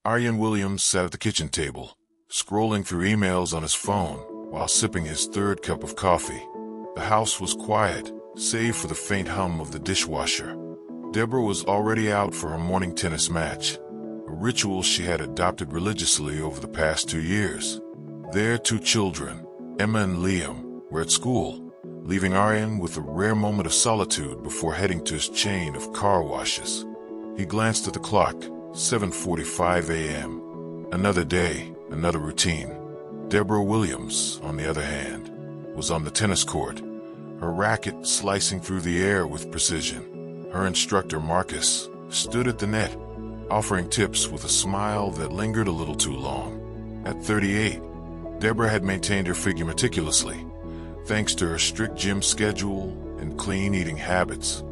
Arjen Williams sat at the kitchen table, scrolling through emails on his phone while sipping his third cup of coffee. The house was quiet, save for the faint hum of the dishwasher. Deborah was already out for her morning tennis match, a ritual she had adopted religiously over the past 2 years. Their 2 children, Emma and Liam, were at school, leaving Arjen with a rare moment of solitude before heading to his chain of car washes. He glanced at the clock, 7:45 a.m. Another day, another routine. Deborah Williams, on the other hand, was on the tennis court, her racket slicing through the air with precision. Her instructor, Marcus, stood at the net, offering tips with a smile that lingered a little too long. At 38, Deborah had maintained her figure meticulously, thanks to her strict gym schedule and clean eating habits.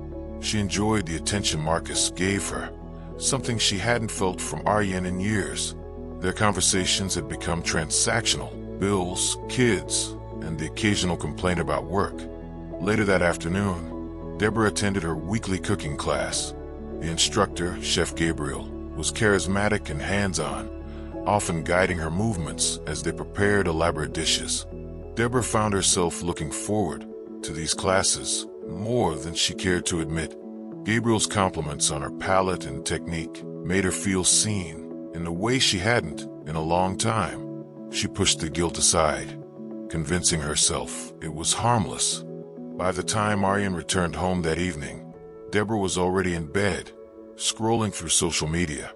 She enjoyed the attention Marcus gave her, something she hadn't felt from Arjen in years. Their conversations had become transactional: bills, kids, and the occasional complaint about work. Later that afternoon, Deborah attended her weekly cooking class. The instructor, Chef Gabriel, was charismatic and hands-on, often guiding her movements as they prepared elaborate dishes. Deborah found herself looking forward to these classes more than she cared to admit. Gabriel's compliments on her palate and technique made her feel seen in a way she hadn't in a long time. She pushed the guilt aside, convincing herself it was harmless. By the time Arjen returned home that evening, Deborah was already in bed, scrolling through social media.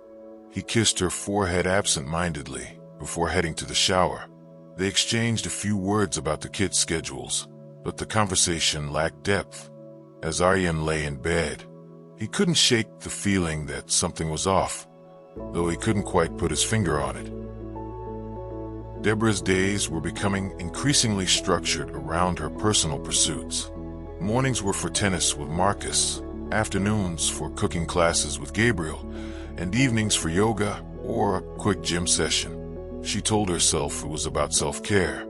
He kissed her forehead absent-mindedly before heading to the shower. They exchanged a few words about the kids' schedules, but the conversation lacked depth. As Arjen lay in bed, he couldn't shake the feeling that something was off, though he couldn't quite put his finger on it. Deborah's days were becoming increasingly structured around her personal pursuits. Mornings were for tennis with Marcus, afternoons for cooking classes with Gabriel, and evenings for yoga or a quick gym session. She told herself it was about self-care,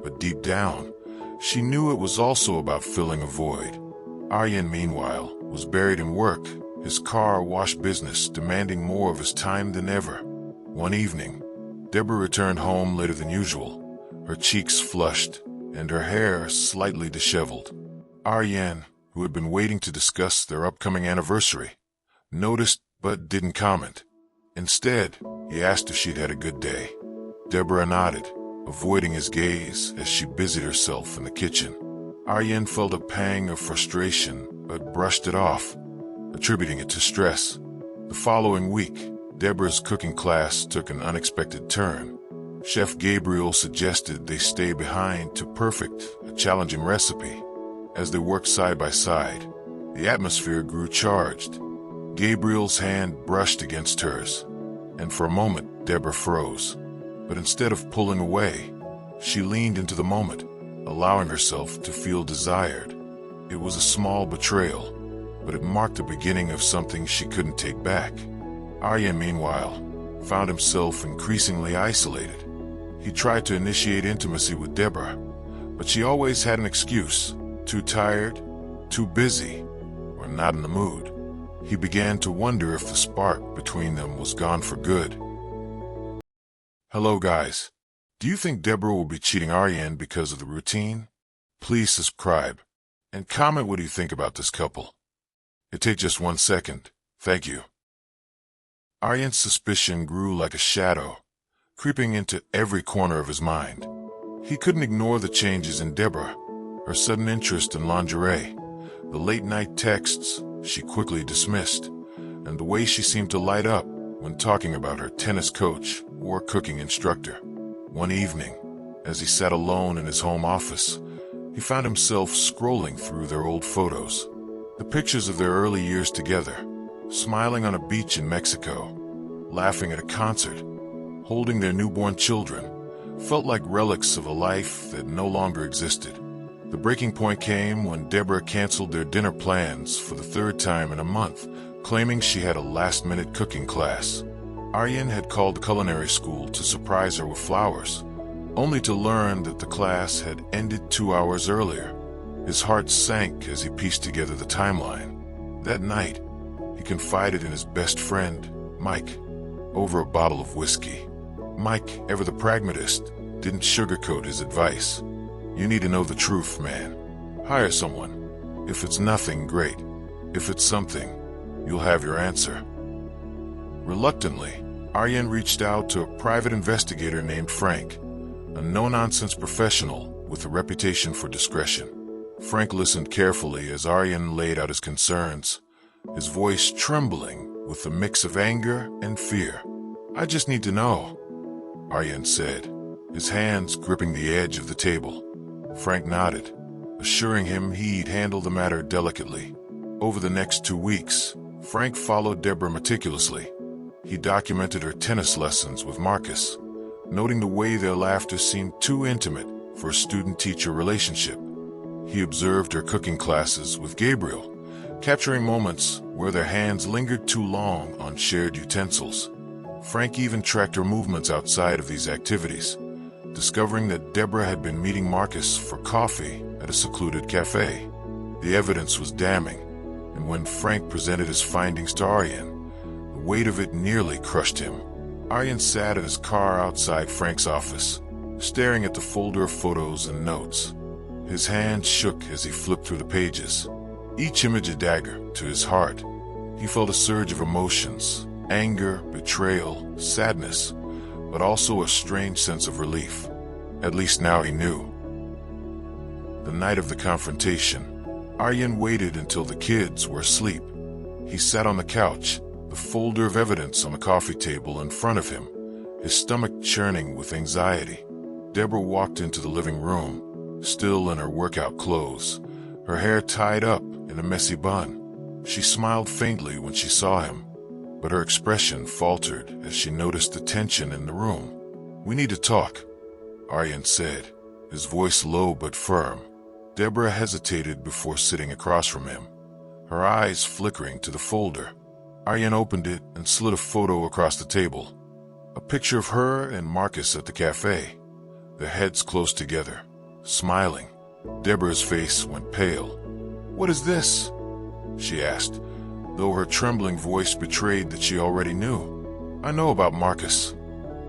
but deep down, she knew it was also about filling a void. Arjen, meanwhile, was buried in work, his car wash business demanding more of his time than ever. One evening, Deborah returned home later than usual, her cheeks flushed and her hair slightly disheveled. Arjen, who had been waiting to discuss their upcoming anniversary, noticed but didn't comment. Instead, he asked if she'd had a good day. Deborah nodded, avoiding his gaze as she busied herself in the kitchen. Arjen felt a pang of frustration but brushed it off, attributing it to stress. The following week, Deborah's cooking class took an unexpected turn. Chef Gabriel suggested they stay behind to perfect a challenging recipe. As they worked side by side, the atmosphere grew charged. Gabriel's hand brushed against hers, and for a moment, Deborah froze. But instead of pulling away, she leaned into the moment, allowing herself to feel desired. It was a small betrayal, but it marked the beginning of something she couldn't take back. Arjen, meanwhile, found himself increasingly isolated. He tried to initiate intimacy with Deborah, but she always had an excuse: too tired, too busy, or not in the mood. He began to wonder if the spark between them was gone for good. Hello guys. Do you think Deborah will be cheating Arjen because of the routine? Please subscribe and comment what you think about this couple. It takes just 1 second. Thank you. Arjen's suspicion grew like a shadow, creeping into every corner of his mind. He couldn't ignore the changes in Deborah, her sudden interest in lingerie, the late-night texts she quickly dismissed, and the way she seemed to light up when talking about her tennis coach or cooking instructor. One evening, as he sat alone in his home office, he found himself scrolling through their old photos. The pictures of their early years together, smiling on a beach in Mexico, laughing at a concert, holding their newborn children, felt like relics of a life that no longer existed. The breaking point came when Deborah canceled their dinner plans for the 3rd time in a month, claiming she had a last-minute cooking class. Arjen had called the culinary school to surprise her with flowers, only to learn that the class had ended 2 hours earlier. His heart sank as he pieced together the timeline. That night, he confided in his best friend, Mike, over a bottle of whiskey. Mike, ever the pragmatist, didn't sugarcoat his advice. You need to know the truth, man. Hire someone. If it's nothing, great. If it's something, you'll have your answer. Reluctantly, Arjen reached out to a private investigator named Frank, a no-nonsense professional with a reputation for discretion. Frank listened carefully as Arjen laid out his concerns, his voice trembling with a mix of anger and fear. I just need to know, Arjen said, his hands gripping the edge of the table. Frank nodded, assuring him he'd handle the matter delicately. Over the next 2 weeks, Frank followed Deborah meticulously. He documented her tennis lessons with Marcus, noting the way their laughter seemed too intimate for a student-teacher relationship. He observed her cooking classes with Gabriel, capturing moments where their hands lingered too long on shared utensils. Frank even tracked her movements outside of these activities, discovering that Deborah had been meeting Marcus for coffee at a secluded cafe. The evidence was damning, and when Frank presented his findings to Arjen, the weight of it nearly crushed him. Arjen sat in his car outside Frank's office, staring at the folder of photos and notes. His hand shook as he flipped through the pages, each image a dagger to his heart. He felt a surge of emotions, anger, betrayal, sadness, but also a strange sense of relief. At least now he knew. The night of the confrontation, Arjen waited until the kids were asleep. He sat on the couch, the folder of evidence on the coffee table in front of him, his stomach churning with anxiety. Deborah walked into the living room, still in her workout clothes, her hair tied up in a messy bun. She smiled faintly when she saw him, but her expression faltered as she noticed the tension in the room. "We need to talk," Arjen said, his voice low but firm. Deborah hesitated before sitting across from him, her eyes flickering to the folder. Arjen opened it and slid a photo across the table. A picture of her and Marcus at the cafe, their heads close together, smiling. Deborah's face went pale. "What is this?" she asked, though her trembling voice betrayed that she already knew. "I know about Marcus,"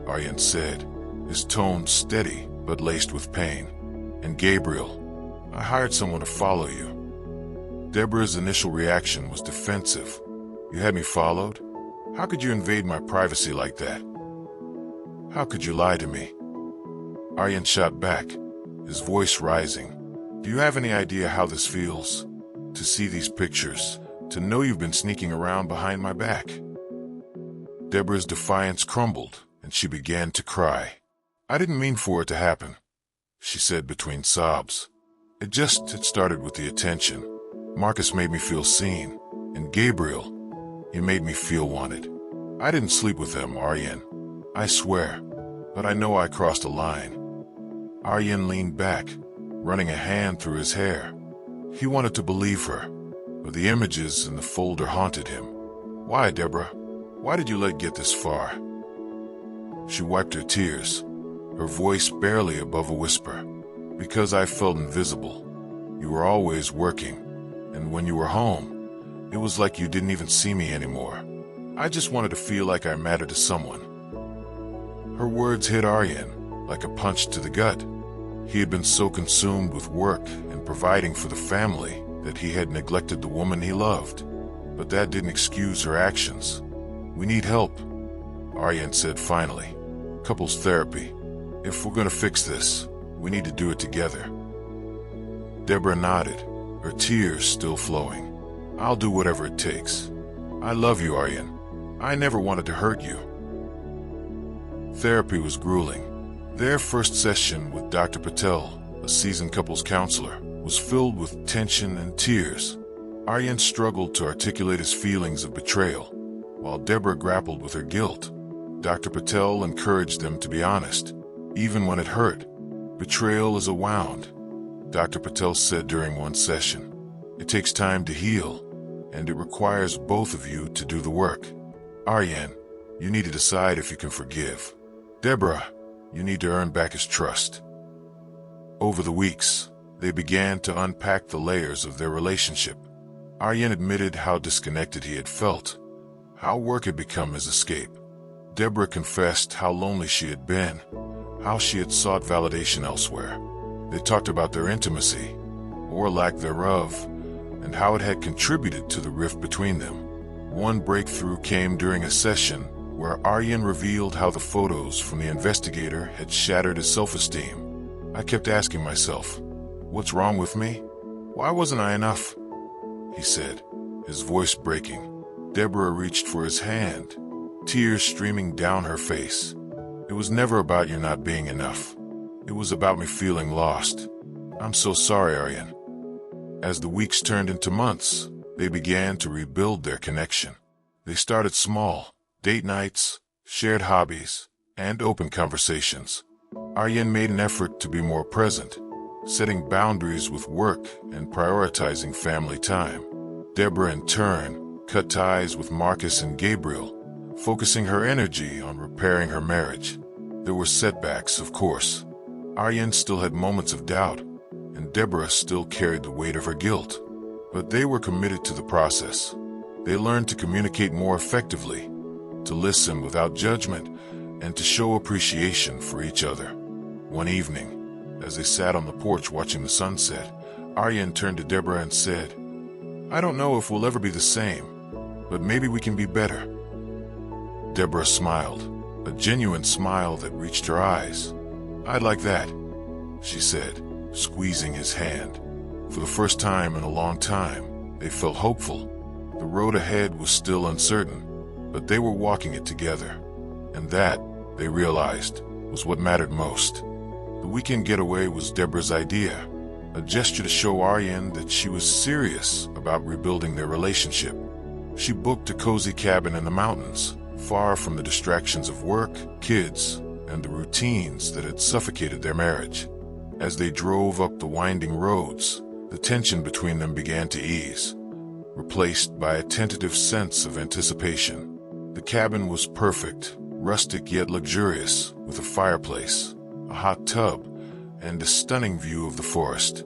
Arjen said, his tone steady but laced with pain. "And Gabriel. I hired someone to follow you." Deborah's initial reaction was defensive. "You had me followed? How could you invade my privacy like that? How could you lie to me?" Arjen shot back, his voice rising. "Do you have any idea how this feels? To see these pictures, to know you've been sneaking around behind my back?" Deborah's defiance crumbled, and she began to cry. "I didn't mean for it to happen," she said between sobs. It started with the attention. Marcus made me feel seen, and Gabriel, he made me feel wanted. I didn't sleep with them, Arjen. I swear, but I know I crossed a line." Arjen leaned back, running a hand through his hair. He wanted to believe her, but the images in the folder haunted him. "Why, Deborah? Why did you let it get this far?" She wiped her tears, her voice barely above a whisper. "Because I felt invisible. You were always working, and when you were home, it was like you didn't even see me anymore. I just wanted to feel like I mattered to someone." Her words hit Arjen like a punch to the gut. He had been so consumed with work and providing for the family that he had neglected the woman he loved. But that didn't excuse her actions. "We need help," Arjen said finally. "Couples therapy. If we're going to fix this, we need to do it together." Deborah nodded, her tears still flowing. "I'll do whatever it takes. I love you, Arjen. I never wanted to hurt you." Therapy was grueling. Their first session with Dr. Patel, a seasoned couples counselor, was filled with tension and tears. Arjen struggled to articulate his feelings of betrayal, while Deborah grappled with her guilt. Dr. Patel encouraged them to be honest, even when it hurt. "Betrayal is a wound," Dr. Patel said during one session. "It takes time to heal, and it requires both of you to do the work. Arjen, you need to decide if you can forgive. Deborah, you need to earn back his trust." Over the weeks, they began to unpack the layers of their relationship. Arjen admitted how disconnected he had felt, how work had become his escape. Deborah confessed how lonely she had been, how she had sought validation elsewhere. They talked about their intimacy, or lack thereof, and how it had contributed to the rift between them. One breakthrough came during a session where Aryan revealed how the photos from the investigator had shattered his self-esteem. I kept asking myself, what's wrong with me? Why wasn't I enough? He said, his voice breaking. Deborah reached for his hand, tears streaming down her face. It was never about you not being enough. It was about me feeling lost. I'm so sorry, Aryan. As the weeks turned into months, they began to rebuild their connection. They started small, date nights, shared hobbies, and open conversations. Aryan made an effort to be more present, setting boundaries with work and prioritizing family time. Deborah, in turn, cut ties with Marcus and Gabriel, focusing her energy on repairing her marriage. There were setbacks, of course. Aryan still had moments of doubt, and Deborah still carried the weight of her guilt. But they were committed to the process. They learned to communicate more effectively, to listen without judgment, and to show appreciation for each other. One evening, as they sat on the porch watching the sunset, Aryan turned to Deborah and said, I don't know if we'll ever be the same, but maybe we can be better. Deborah smiled, a genuine smile that reached her eyes. I'd like that, she said, squeezing his hand. For the first time in a long time, they felt hopeful. The road ahead was still uncertain, but they were walking it together. And that, they realized, was what mattered most. The weekend getaway was Deborah's idea, a gesture to show Aryan that she was serious about rebuilding their relationship. She booked a cozy cabin in the mountains, far from the distractions of work, kids, and the routines that had suffocated their marriage. As they drove up the winding roads, the tension between them began to ease, replaced by a tentative sense of anticipation. The cabin was perfect, rustic yet luxurious, with a fireplace, a hot tub, and a stunning view of the forest.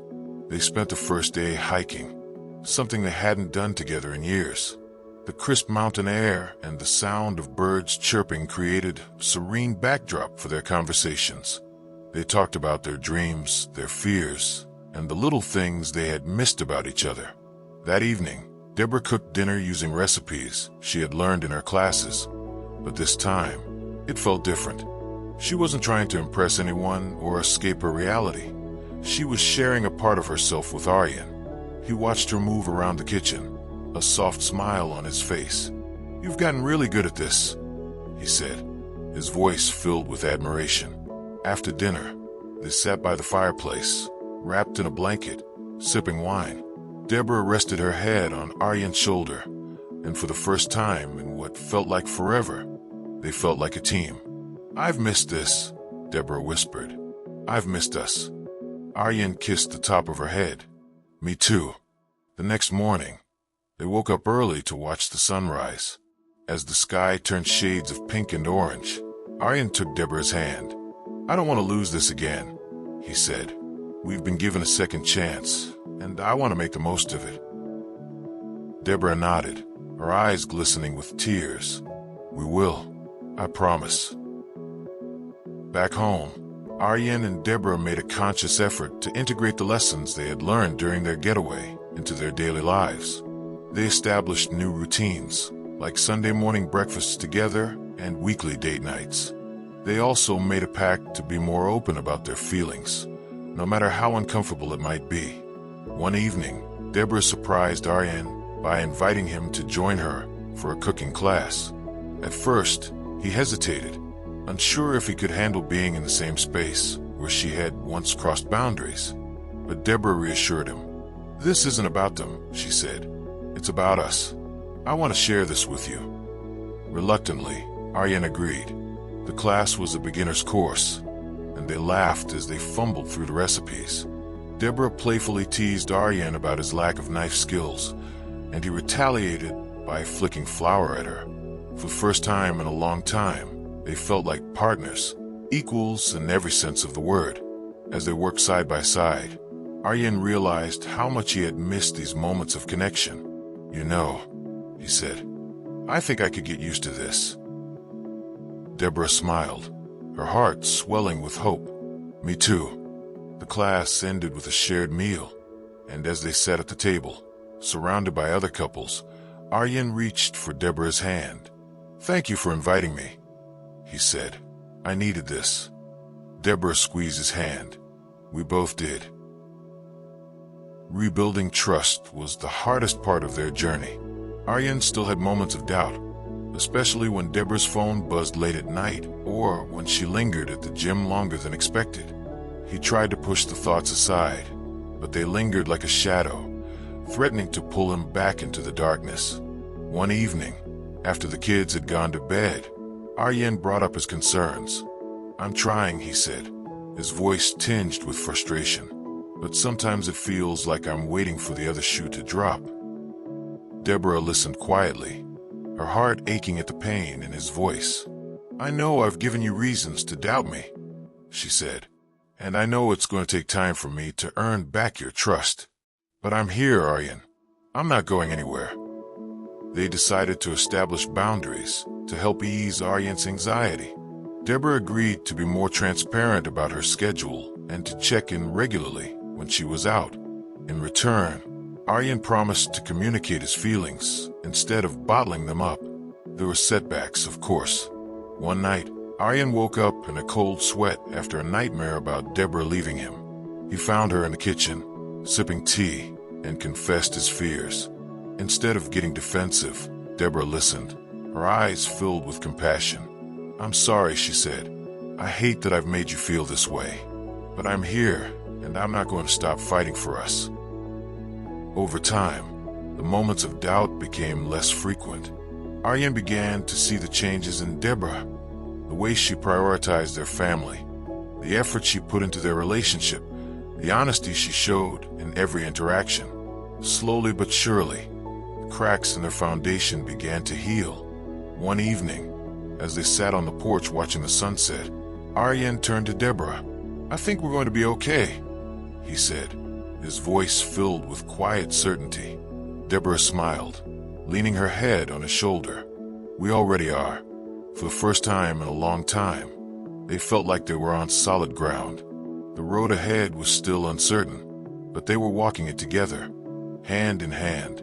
They spent the first day hiking, something they hadn't done together in years. The crisp mountain air and the sound of birds chirping created a serene backdrop for their conversations. They talked about their dreams, their fears, and the little things they had missed about each other. That evening, Deborah cooked dinner using recipes she had learned in her classes, but this time, it felt different. She wasn't trying to impress anyone or escape her reality. She was sharing a part of herself with Aryan. He watched her move around the kitchen, a soft smile on his face. You've gotten really good at this, he said, his voice filled with admiration. After dinner, they sat by the fireplace, wrapped in a blanket, sipping wine. Deborah rested her head on Aryan's shoulder, and for the first time in what felt like forever, they felt like a team. I've missed this, Deborah whispered. I've missed us. Aryan kissed the top of her head. Me too. The next morning, they woke up early to watch the sunrise. As the sky turned shades of pink and orange, Aryan took Deborah's hand. I don't want to lose this again, he said. We've been given a second chance, and I want to make the most of it. Deborah nodded, her eyes glistening with tears. We will, I promise. Back home, Aryan and Deborah made a conscious effort to integrate the lessons they had learned during their getaway into their daily lives. They established new routines, like Sunday morning breakfasts together and weekly date nights. They also made a pact to be more open about their feelings, no matter how uncomfortable it might be. One evening, Deborah surprised Aryan by inviting him to join her for a cooking class. At first, he hesitated, unsure if he could handle being in the same space where she had once crossed boundaries. But Deborah reassured him. This isn't about them, she said. It's about us. I want to share this with you. Reluctantly, Aryan agreed. The class was a beginner's course, and they laughed as they fumbled through the recipes. Deborah playfully teased Aryan about his lack of knife skills, and he retaliated by flicking flour at her. For the first time in a long time, they felt like partners, equals in every sense of the word. As they worked side by side, Aryan realized how much he had missed these moments of connection. You know, he said, I think I could get used to this. Deborah smiled, her heart swelling with hope. Me too. The class ended with a shared meal, and as they sat at the table, surrounded by other couples, Aryan reached for Deborah's hand. "Thank you for inviting me," he said. "I needed this." Deborah squeezed his hand. "We both did." Rebuilding trust was the hardest part of their journey. Aryan still had moments of doubt, especially when Deborah's phone buzzed late at night or when she lingered at the gym longer than expected. He tried to push the thoughts aside, but they lingered like a shadow, threatening to pull him back into the darkness. One evening, after the kids had gone to bed, Aryan brought up his concerns. "I'm trying," he said, his voice tinged with frustration. "But sometimes it feels like I'm waiting for the other shoe to drop." Deborah listened quietly, her heart aching at the pain in his voice. "I know I've given you reasons to doubt me," she said, "and I know it's going to take time for me to earn back your trust. But I'm here, Aryan. I'm not going anywhere." They decided to establish boundaries to help ease Aryan's anxiety. Deborah agreed to be more transparent about her schedule and to check in regularly when she was out. In return, Aryan promised to communicate his feelings instead of bottling them up. There were setbacks, of course. One night, Aryan woke up in a cold sweat after a nightmare about Deborah leaving him. He found her in the kitchen, sipping tea, and confessed his fears. Instead of getting defensive, Deborah listened, her eyes filled with compassion. "I'm sorry," she said. "I hate that I've made you feel this way. But I'm here, and I'm not going to stop fighting for us." Over time, the moments of doubt became less frequent. Aryan began to see the changes in Deborah, the way she prioritized their family, the effort she put into their relationship, the honesty she showed in every interaction. Slowly but surely, the cracks in their foundation began to heal. One evening, as they sat on the porch watching the sunset, Aryan turned to Deborah. "I think we're going to be okay," he said, his voice filled with quiet certainty. Deborah smiled, leaning her head on his shoulder. "We already are." For the first time in a long time, they felt like they were on solid ground. The road ahead was still uncertain, but they were walking it together, hand in hand,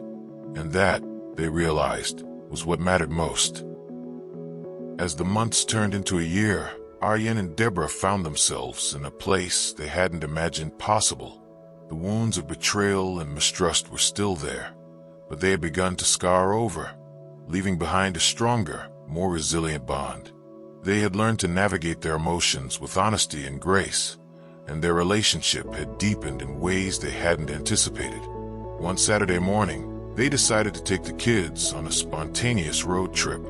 and that, they realized, was what mattered most. As the months turned into a year, Aryan and Deborah found themselves in a place they hadn't imagined possible. The wounds of betrayal and mistrust were still there, but they had begun to scar over, leaving behind a stronger, more resilient bond. They had learned to navigate their emotions with honesty and grace, and their relationship had deepened in ways they hadn't anticipated. One Saturday morning, they decided to take the kids on a spontaneous road trip.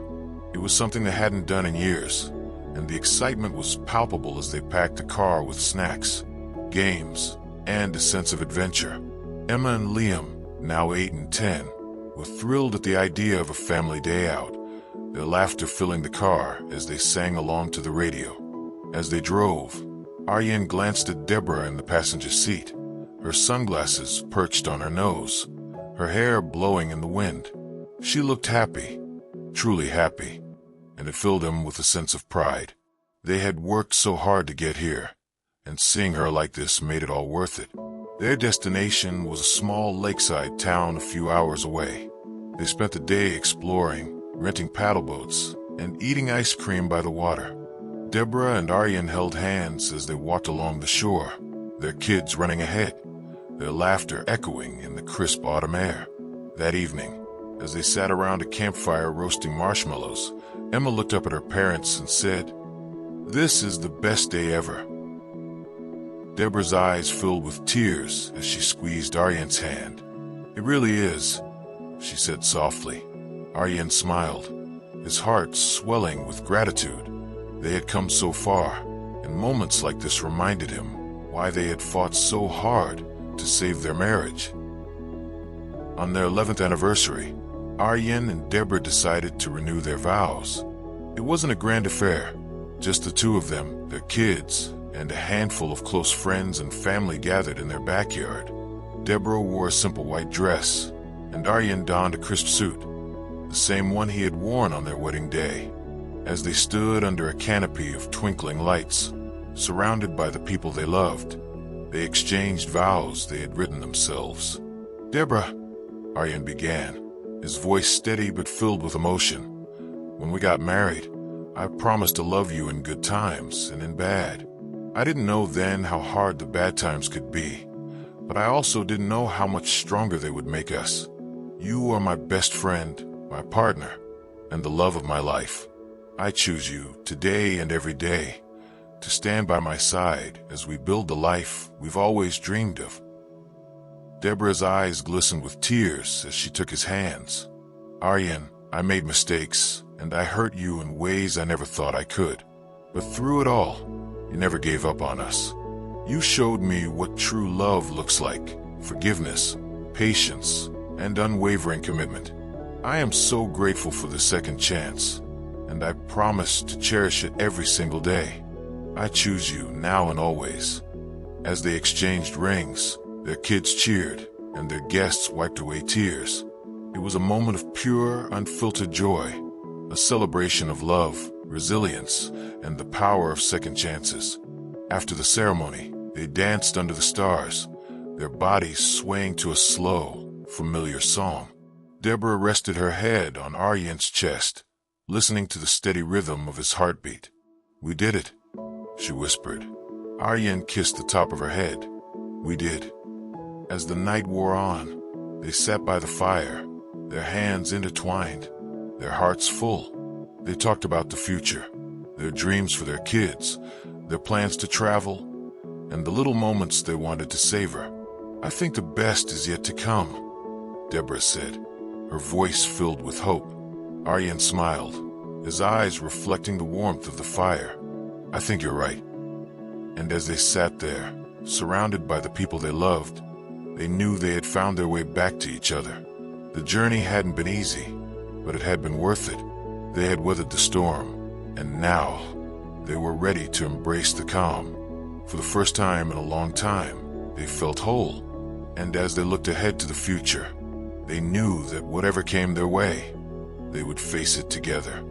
It was something they hadn't done in years, and the excitement was palpable as they packed a car with snacks, games, and a sense of adventure. Emma and Liam, now 8 and 10, were thrilled at the idea of a family day out, their laughter filling the car as they sang along to the radio. As they drove, Aryan glanced at Deborah in the passenger seat, her sunglasses perched on her nose, her hair blowing in the wind. She looked happy, truly happy, and it filled him with a sense of pride. They had worked so hard to get here, and seeing her like this made it all worth it. Their destination was a small lakeside town a few hours away. They spent the day exploring, renting paddle boats, and eating ice cream by the water. Deborah and Aryan held hands as they walked along the shore, their kids running ahead, their laughter echoing in the crisp autumn air. That evening, as they sat around a campfire roasting marshmallows, Emma looked up at her parents and said, "This is the best day ever." Deborah's eyes filled with tears as she squeezed Aryan's hand. "It really is," she said softly. Aryan smiled, his heart swelling with gratitude. They had come so far, and moments like this reminded him why they had fought so hard to save their marriage. On their 11th anniversary, Aryan and Deborah decided to renew their vows. It wasn't a grand affair, just the two of them, their kids, and a handful of close friends and family gathered in their backyard. Deborah wore a simple white dress, and Aryan donned a crisp suit, the same one he had worn on their wedding day. As they stood under a canopy of twinkling lights, surrounded by the people they loved, they exchanged vows they had written themselves. "Deborah," Aryan began, his voice steady but filled with emotion, "when we got married, I promised to love you in good times and in bad. I didn't know then how hard the bad times could be, but I also didn't know how much stronger they would make us. You are my best friend, my partner, and the love of my life. I choose you today and every day to stand by my side as we build the life we've always dreamed of." Deborah's eyes glistened with tears as she took his hands. "Aryan, I made mistakes, and I hurt you in ways I never thought I could. But through it all, you never gave up on us. You showed me what true love looks like: forgiveness, patience, and unwavering commitment. I am so grateful for the second chance, and I promise to cherish it every single day. I choose you now and always." As they exchanged rings, their kids cheered, and their guests wiped away tears. It was a moment of pure, unfiltered joy, a celebration of love, resilience, and the power of second chances. After the ceremony, they danced under the stars, their bodies swaying to a slow, familiar song. Deborah rested her head on Aryan's chest, listening to the steady rhythm of his heartbeat. "We did it," she whispered. Aryan kissed the top of her head. "We did." As the night wore on, they sat by the fire, their hands intertwined, their hearts full. They talked about the future, their dreams for their kids, their plans to travel, and the little moments they wanted to savor. "I think the best is yet to come," Deborah said, her voice filled with hope. Aryan smiled, his eyes reflecting the warmth of the fire. "I think you're right." And as they sat there, surrounded by the people they loved, they knew they had found their way back to each other. The journey hadn't been easy, but it had been worth it. They had weathered the storm, and now they were ready to embrace the calm. For the first time in a long time, they felt whole. And as they looked ahead to the future, they knew that whatever came their way, they would face it together.